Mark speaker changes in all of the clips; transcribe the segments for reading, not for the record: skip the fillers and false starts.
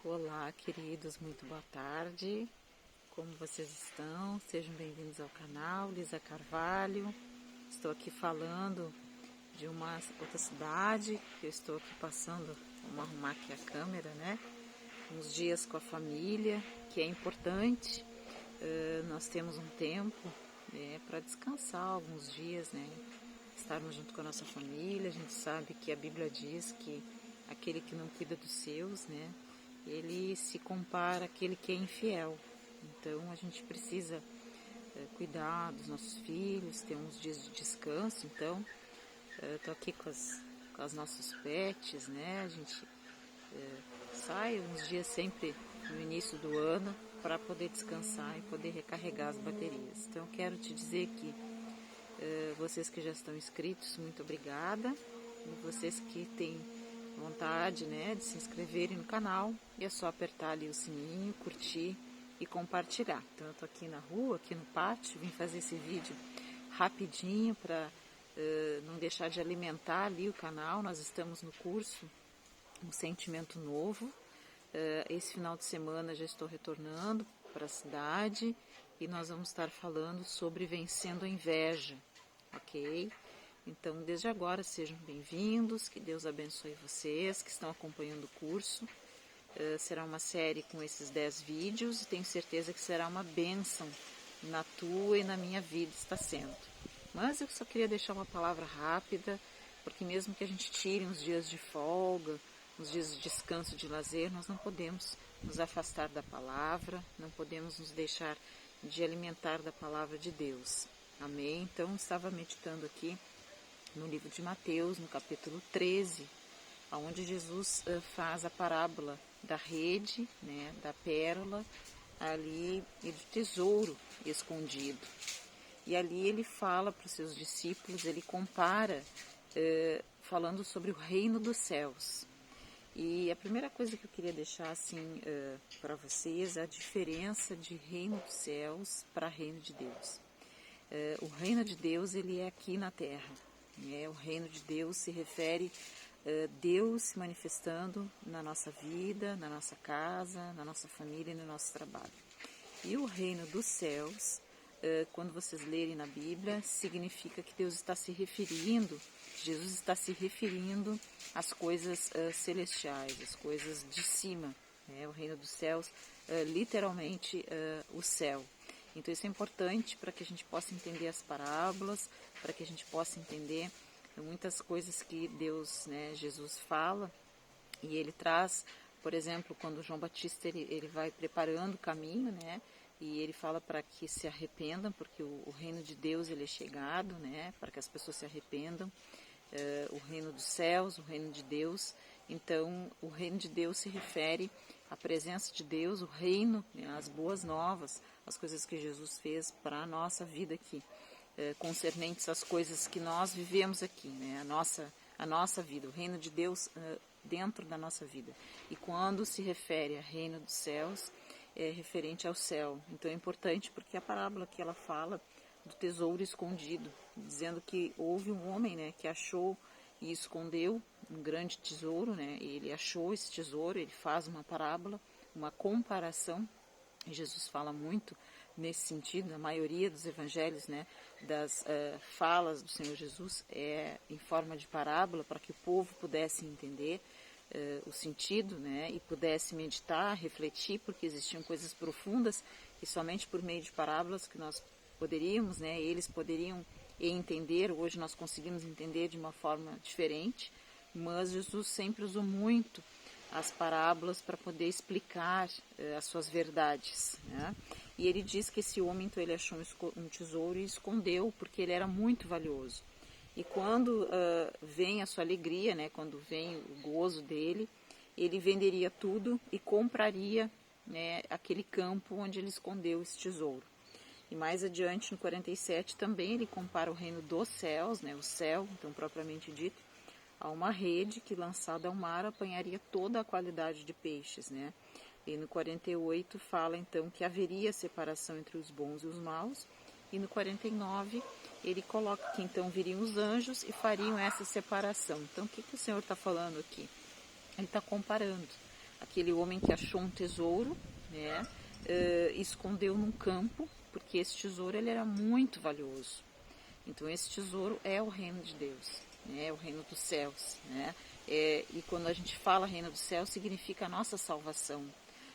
Speaker 1: Olá, queridos, muito boa tarde. Como vocês estão? Sejam bem-vindos ao canal Lisa Carvalho. Estou aqui falando de uma outra cidade, que eu estou aqui passando, vamos arrumar aqui a câmera, né? Uns dias com a família, que é importante. Nós temos um tempo para descansar alguns dias, né? Estarmos junto com a nossa família. A gente sabe que a Bíblia diz que aquele que não cuida dos seus, né? Ele se compara àquele que é infiel. Então a gente precisa cuidar dos nossos filhos, ter uns dias de descanso. Então estou aqui com as nossos pets, né? A gente sai uns dias sempre no início do ano para poder descansar e poder recarregar as baterias. Então quero te dizer que vocês que já estão inscritos, muito obrigada. E vocês que têm vontade, né, de se inscreverem no canal, e é só apertar ali o sininho, curtir e compartilhar. Então eu tô aqui na rua, aqui no pátio, vim fazer esse vídeo rapidinho para não deixar de alimentar ali o canal. Nós estamos no curso Um Sentimento Novo. Esse final de semana já estou retornando para a cidade e nós vamos estar falando sobre vencendo a inveja, ok? Então, desde agora, sejam bem-vindos, que Deus abençoe vocês que estão acompanhando o curso. Será uma série com esses 10 vídeos e tenho certeza que será uma bênção na tua e na minha vida, está sendo. Mas eu só queria deixar uma palavra rápida, porque mesmo que a gente tire uns dias de folga, uns dias de descanso, de lazer, nós não podemos nos afastar da palavra, não podemos nos deixar de alimentar da palavra de Deus. Amém? Então, estava meditando aqui no livro de Mateus, no capítulo 13, onde Jesus faz a parábola da rede, né, da pérola ali e do tesouro escondido. E ali ele fala para os seus discípulos, ele compara, falando sobre o reino dos céus. E a primeira coisa que eu queria deixar assim para vocês é a diferença de reino dos céus para reino de Deus. O reino de Deus, ele é aqui na terra. O reino de Deus se refere a Deus se manifestando na nossa vida, na nossa casa, na nossa família e no nosso trabalho. E o reino dos céus, quando vocês lerem na Bíblia, significa que Deus está se referindo, Jesus está se referindo às coisas celestiais, às coisas de cima. O reino dos céus, literalmente o céu. Então isso é importante para que a gente possa entender as parábolas, para que a gente possa entender muitas coisas que Deus, né, Jesus fala, e ele traz, por exemplo, quando João Batista ele vai preparando o caminho, né, e ele fala para que se arrependam, porque o reino de Deus ele é chegado, né, para que as pessoas se arrependam, o reino dos céus, o reino de Deus. Então o reino de Deus se refere à presença de Deus, o reino, né, as boas novas, as coisas que Jesus fez para a nossa vida aqui, concernentes às coisas que nós vivemos aqui, né, a nossa vida, o reino de Deus dentro da nossa vida. E quando se refere a reino dos céus, é referente ao céu. Então é importante porque a parábola que ela fala do tesouro escondido, dizendo que houve um homem, né, que achou e escondeu um grande tesouro, né, ele achou esse tesouro, ele faz uma parábola, uma comparação. E Jesus fala muito nesse sentido, a maioria dos evangelhos, né, das falas do Senhor Jesus é em forma de parábola, para que o povo pudesse entender o sentido, né, e pudesse meditar, refletir, porque existiam coisas profundas e somente por meio de parábolas que nós poderíamos, né, eles poderiam entender. Hoje nós conseguimos entender de uma forma diferente, mas Jesus sempre usou muito as parábolas para poder explicar as suas verdades, né? E ele diz que esse homem, então, ele achou um tesouro e escondeu, porque ele era muito valioso. E quando vem a sua alegria, né, quando vem o gozo dele, ele venderia tudo e compraria, né, aquele campo onde ele escondeu esse tesouro. E mais adiante, no 47, também ele compara o reino dos céus, né, o céu, então propriamente dito, a uma rede que, lançada ao mar, apanharia toda a qualidade de peixes, né? E no 48 fala então que haveria separação entre os bons e os maus, e no 49 ele coloca que então viriam os anjos e fariam essa separação. Então o que o Senhor está falando aqui? Ele está comparando aquele homem que achou um tesouro, né, escondeu num campo, porque esse tesouro ele era muito valioso. Então esse tesouro é o reino de Deus, né, é o reino dos céus, né? E quando a gente fala reino dos céus, significa a nossa salvação,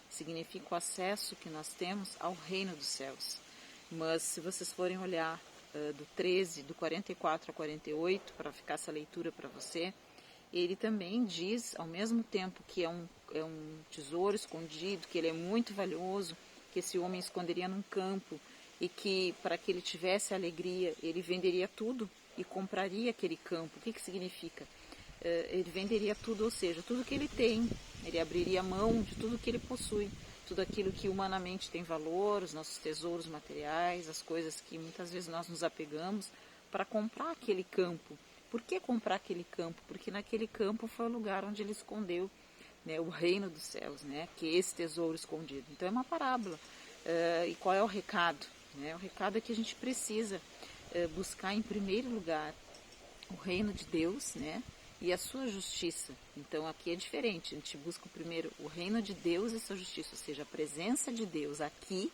Speaker 1: significa o acesso que nós temos ao reino dos céus. Mas se vocês forem olhar do 13, do 44 a 48, para ficar essa leitura para você, ele também diz, ao mesmo tempo que é um tesouro escondido, que ele é muito valioso, que esse homem esconderia num campo e que para que ele tivesse alegria, ele venderia tudo e compraria aquele campo. O que significa? Ele venderia tudo, ou seja, tudo que ele tem, ele abriria mão de tudo que ele possui, tudo aquilo que humanamente tem valor, os nossos tesouros materiais, as coisas que muitas vezes nós nos apegamos, para comprar aquele campo. Por que comprar aquele campo? Porque naquele campo foi o lugar onde ele escondeu, né, o reino dos céus, né, que é esse tesouro escondido. Então é uma parábola. E qual é o recado? Né? O recado é que a gente precisa buscar em primeiro lugar o reino de Deus, né, e a sua justiça. Então aqui é diferente, a gente busca primeiro o reino de Deus e a sua justiça, ou seja, a presença de Deus aqui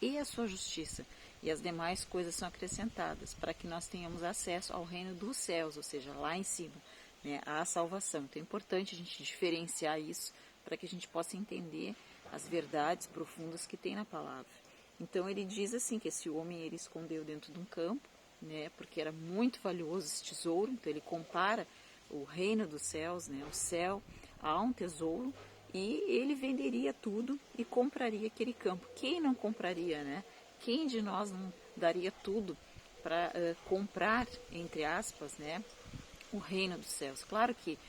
Speaker 1: e a sua justiça. E as demais coisas são acrescentadas para que nós tenhamos acesso ao reino dos céus, ou seja, lá em cima, né, à salvação. Então é importante a gente diferenciar isso para que a gente possa entender as verdades profundas que tem na palavra. Então ele diz assim, que esse homem ele escondeu dentro de um campo, né, porque era muito valioso esse tesouro. Então ele compara o reino dos céus, né, o céu, a um tesouro, e ele venderia tudo e compraria aquele campo. Quem não compraria, né? Quem de nós não daria tudo para comprar, entre aspas, né, o reino dos céus? Claro que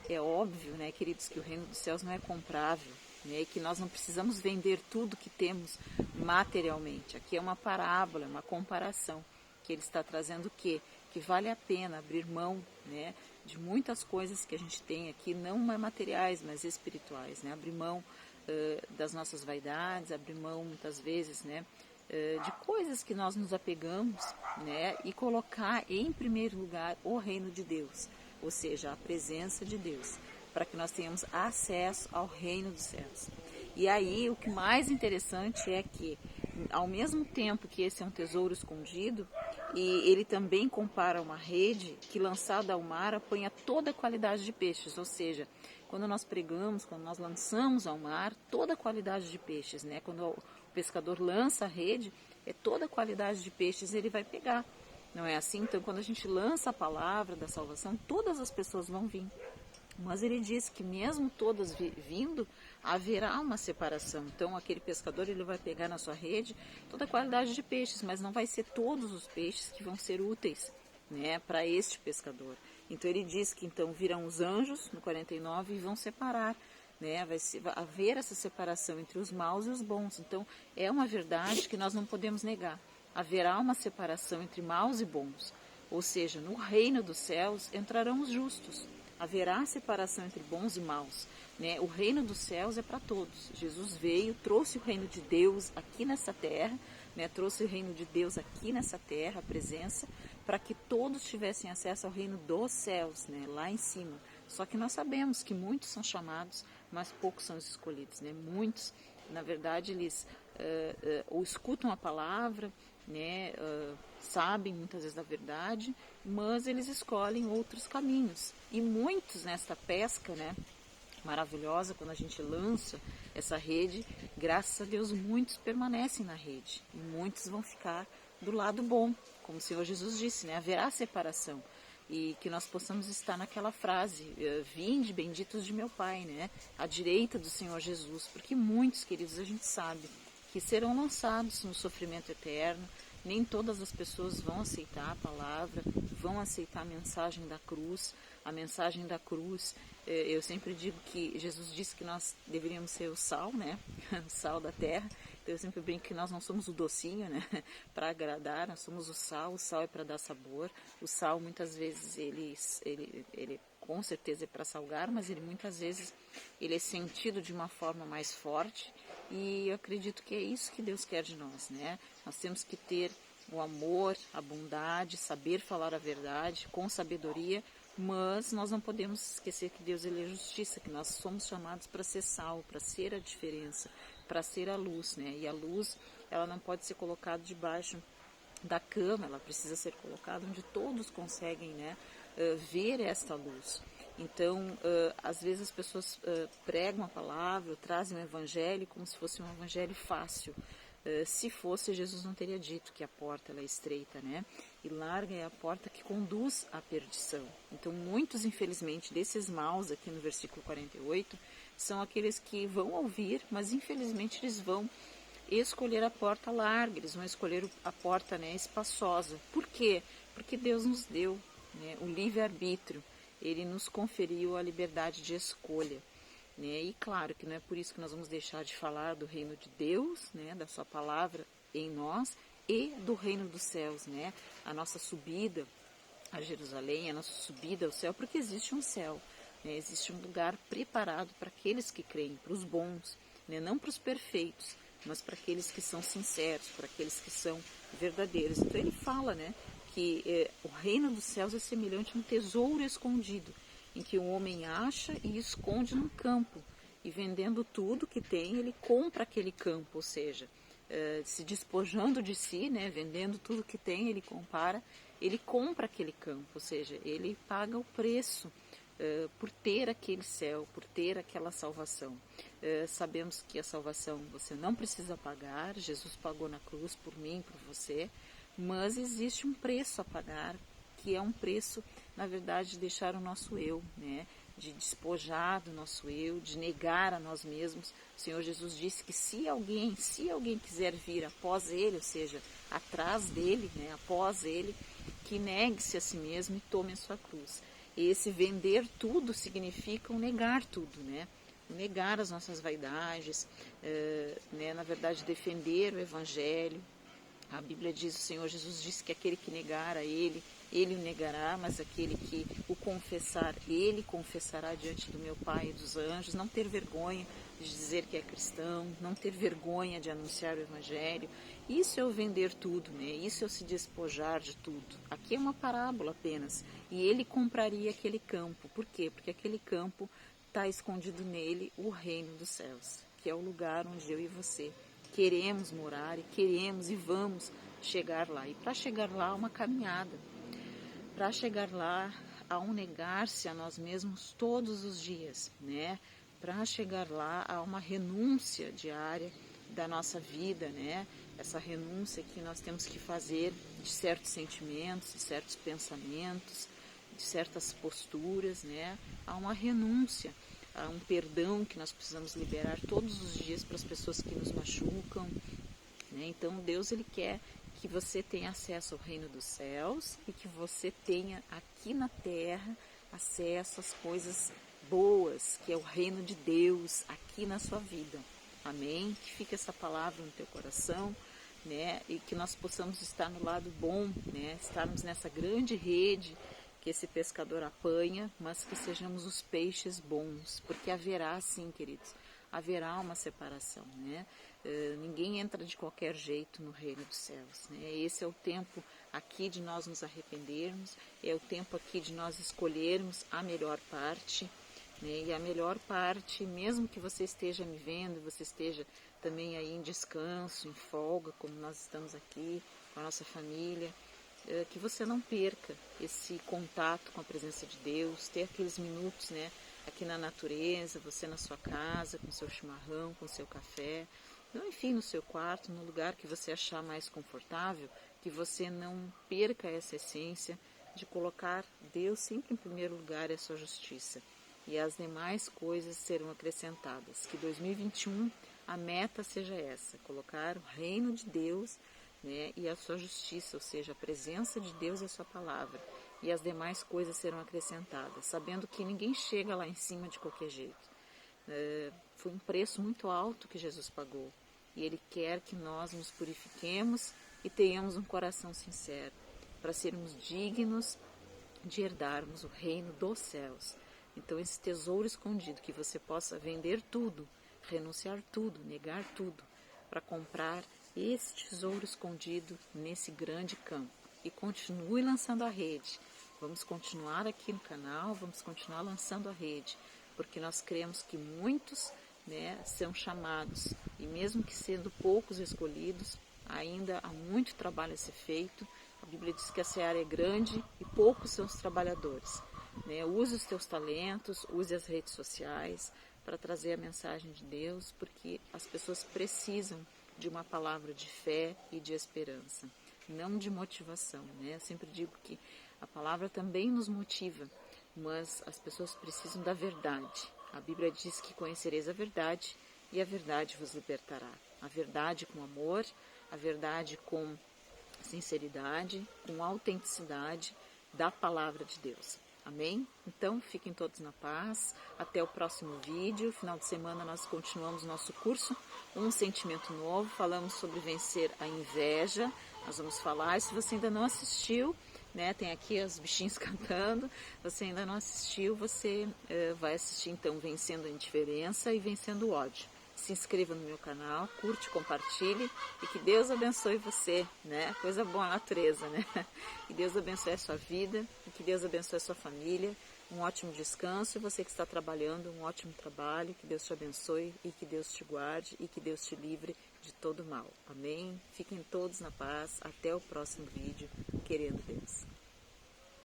Speaker 1: é óbvio, né, queridos, que o reino dos céus não é comprável, né, e que nós não precisamos vender tudo que temos materialmente. Aqui é uma parábola, uma comparação, que ele está trazendo o quê? Que vale a pena abrir mão, né, de muitas coisas que a gente tem aqui, não materiais, mas espirituais, né? Abrir mão das nossas vaidades, abrir mão muitas vezes, né, de coisas que nós nos apegamos, né, e colocar em primeiro lugar o reino de Deus, ou seja, a presença de Deus, para que nós tenhamos acesso ao reino dos céus. E aí o que mais interessante é que, ao mesmo tempo que esse é um tesouro escondido, e ele também compara uma rede que, lançada ao mar, apanha toda a qualidade de peixes, ou seja, quando nós pregamos, quando nós lançamos ao mar, toda a qualidade de peixes, né? Quando o pescador lança a rede, é toda a qualidade de peixes ele vai pegar, não é assim? Então, quando a gente lança a palavra da salvação, todas as pessoas vão vir. Mas ele diz que mesmo todas vindo, haverá uma separação. Então aquele pescador ele vai pegar na sua rede toda a qualidade de peixes, mas não vai ser todos os peixes que vão ser úteis, né, para este pescador. Então ele diz que então virão os anjos, no 49, e vão separar, né, vai haver essa separação entre os maus e os bons. Então é uma verdade que nós não podemos negar. Haverá uma separação entre maus e bons. Ou seja, no reino dos céus entrarão os justos. Haverá separação entre bons e maus, né? O reino dos céus é para todos. Jesus veio, trouxe o reino de Deus aqui nessa terra, né? Trouxe o reino de Deus aqui nessa terra, a presença, para que todos tivessem acesso ao reino dos céus, né? Lá em cima. Só que nós sabemos que muitos são chamados, mas poucos são os escolhidos, né? Muitos, na verdade, eles ou escutam a palavra, né, sabem muitas vezes da verdade, mas eles escolhem outros caminhos. E muitos nesta pesca, né, maravilhosa, quando a gente lança essa rede, graças a Deus muitos permanecem na rede e muitos vão ficar do lado bom, como o Senhor Jesus disse, né, haverá separação. E que nós possamos estar naquela frase, vinde benditos de meu Pai, né, à direita do Senhor Jesus, porque muitos, queridos, a gente sabe que serão lançados no sofrimento eterno. Nem todas as pessoas vão aceitar a palavra, vão aceitar a mensagem da cruz. A mensagem da cruz, eu sempre digo que Jesus disse que nós deveríamos ser o sal, né? O sal da terra. Então eu sempre brinco que nós não somos o docinho, né? Para agradar, nós somos o sal é para dar sabor. O sal muitas vezes ele com certeza é para salgar, mas ele muitas vezes ele é sentido de uma forma mais forte. E eu acredito que é isso que Deus quer de nós, né? Nós temos que ter o amor, a bondade, saber falar a verdade com sabedoria, Mas nós não podemos esquecer que Deus ele é justiça, que nós somos chamados para ser sal, para ser a diferença, para ser a luz, né? E a luz, ela não pode ser colocada debaixo da cama, ela precisa ser colocada onde todos conseguem, né, ver esta luz. Então, às vezes as pessoas pregam a palavra, trazem o evangelho como se fosse um evangelho fácil. Se fosse, Jesus não teria dito que a porta ela é estreita, né? E larga é a porta que conduz à perdição. Então, muitos, infelizmente, desses maus aqui no versículo 48, são aqueles que vão ouvir, mas infelizmente eles vão escolher a porta larga, eles vão escolher a porta, né, espaçosa. Por quê? Porque Deus nos deu, né, o livre-arbítrio, ele nos conferiu a liberdade de escolha. Né? E claro que não é por isso que nós vamos deixar de falar do reino de Deus, né, da sua palavra em nós e do reino dos céus, né? A nossa subida a Jerusalém, a nossa subida ao céu, porque existe um céu, né? Existe um lugar preparado para aqueles que creem, para os bons, né? Não para os perfeitos, mas para aqueles que são sinceros, para aqueles que são verdadeiros. Então ele fala, né, que o reino dos céus é semelhante a um tesouro escondido, em que um homem acha e esconde num campo, e vendendo tudo que tem, ele compra aquele campo, ou seja, se despojando de si, né, vendendo tudo que tem, ele compra aquele campo, ou seja, ele paga o preço por ter aquele céu, por ter aquela salvação. Sabemos que a salvação você não precisa pagar, Jesus pagou na cruz por mim, por você, mas existe um preço a pagar, que é um preço, na verdade, de deixar o nosso eu, né? De despojar do nosso eu, de negar a nós mesmos. O Senhor Jesus disse que se alguém quiser vir após Ele, ou seja, atrás dele, né? Após Ele, que negue-se a si mesmo e tome a sua cruz. E esse vender tudo significa um negar tudo, né? Negar as nossas vaidades, né? Na verdade, defender o Evangelho. A Bíblia diz, o Senhor Jesus disse que aquele que negar a Ele o negará, mas aquele que o confessar, Ele confessará diante do meu Pai e dos anjos. Não ter vergonha de dizer que é cristão, não ter vergonha de anunciar o Evangelho. Isso é o vender tudo, né? Isso é o se despojar de tudo. Aqui é uma parábola apenas. E Ele compraria aquele campo. Por quê? Porque aquele campo está escondido nele o reino dos céus, que é o lugar onde eu e você queremos morar e queremos e vamos chegar lá. E para chegar lá há uma caminhada. Para chegar lá há um negar-se a nós mesmos todos os dias, né? Para chegar lá há uma renúncia diária da nossa vida, né? Essa renúncia que nós temos que fazer de certos sentimentos, de certos pensamentos, de certas posturas, né? Há uma renúncia, há um perdão que nós precisamos liberar todos os dias para as pessoas que nos machucam, né? Então Deus ele quer que você tenha acesso ao reino dos céus e que você tenha aqui na terra acesso às coisas boas, que é o reino de Deus aqui na sua vida. Amém? Que fique essa palavra no teu coração, né? E que nós possamos estar no lado bom, né? Estarmos nessa grande rede que esse pescador apanha, mas que sejamos os peixes bons, porque haverá sim, queridos, haverá uma separação, né? Ninguém entra de qualquer jeito no reino dos céus, né? Esse é o tempo aqui de nós nos arrependermos, é o tempo aqui de nós escolhermos a melhor parte, né? E a melhor parte, mesmo que você esteja me vendo, você esteja também aí em descanso, em folga, como nós estamos aqui com a nossa família, que você não perca esse contato com a presença de Deus, ter aqueles minutos, né, aqui na natureza, você na sua casa, com seu chimarrão, com seu café, então, enfim, no seu quarto, no lugar que você achar mais confortável, que você não perca essa essência de colocar Deus sempre em primeiro lugar e a sua justiça. E as demais coisas serão acrescentadas. Que 2021 a meta seja essa, colocar o reino de Deus, né, e a sua justiça, ou seja, a presença de Deus e a sua palavra. E as demais coisas serão acrescentadas, sabendo que ninguém chega lá em cima de qualquer jeito. Foi um preço muito alto que Jesus pagou. E Ele quer que nós nos purifiquemos e tenhamos um coração sincero, para sermos dignos de herdarmos o reino dos céus. Então, esse tesouro escondido, que você possa vender tudo, renunciar tudo, negar tudo, para comprar esse tesouro escondido nesse grande campo. E continue lançando a rede, Vamos continuar aqui no canal, vamos continuar lançando a rede, porque nós cremos que muitos, né, são chamados, e mesmo que sendo poucos escolhidos, ainda há muito trabalho a ser feito. A Bíblia diz que a seara é grande e poucos são os trabalhadores. Né? Use os teus talentos, use as redes sociais para trazer a mensagem de Deus, porque as pessoas precisam de uma palavra de fé e de esperança, não de motivação. Né? Eu sempre digo que a palavra também nos motiva, mas as pessoas precisam da verdade. A Bíblia diz que conhecereis a verdade e a verdade vos libertará. A verdade com amor, a verdade com sinceridade, com autenticidade da palavra de Deus. Amém? Então, fiquem todos na paz. Até o próximo vídeo. Final de semana nós continuamos nosso curso Um Sentimento Novo. Falamos sobre vencer a inveja. Nós vamos falar. E se você ainda não assistiu, né, tem aqui os bichinhos cantando. Você ainda não assistiu, você vai assistir então Vencendo a Indiferença e Vencendo o Ódio. Se inscreva no meu canal, curte, compartilhe e que Deus abençoe você, né? Coisa boa a natureza, né? Que Deus abençoe a sua vida e que Deus abençoe a sua família. Um ótimo descanso e você que está trabalhando, um ótimo trabalho. Que Deus te abençoe e que Deus te guarde e que Deus te livre de todo mal. Amém? Fiquem todos na paz. Até o próximo vídeo, querendo Deus.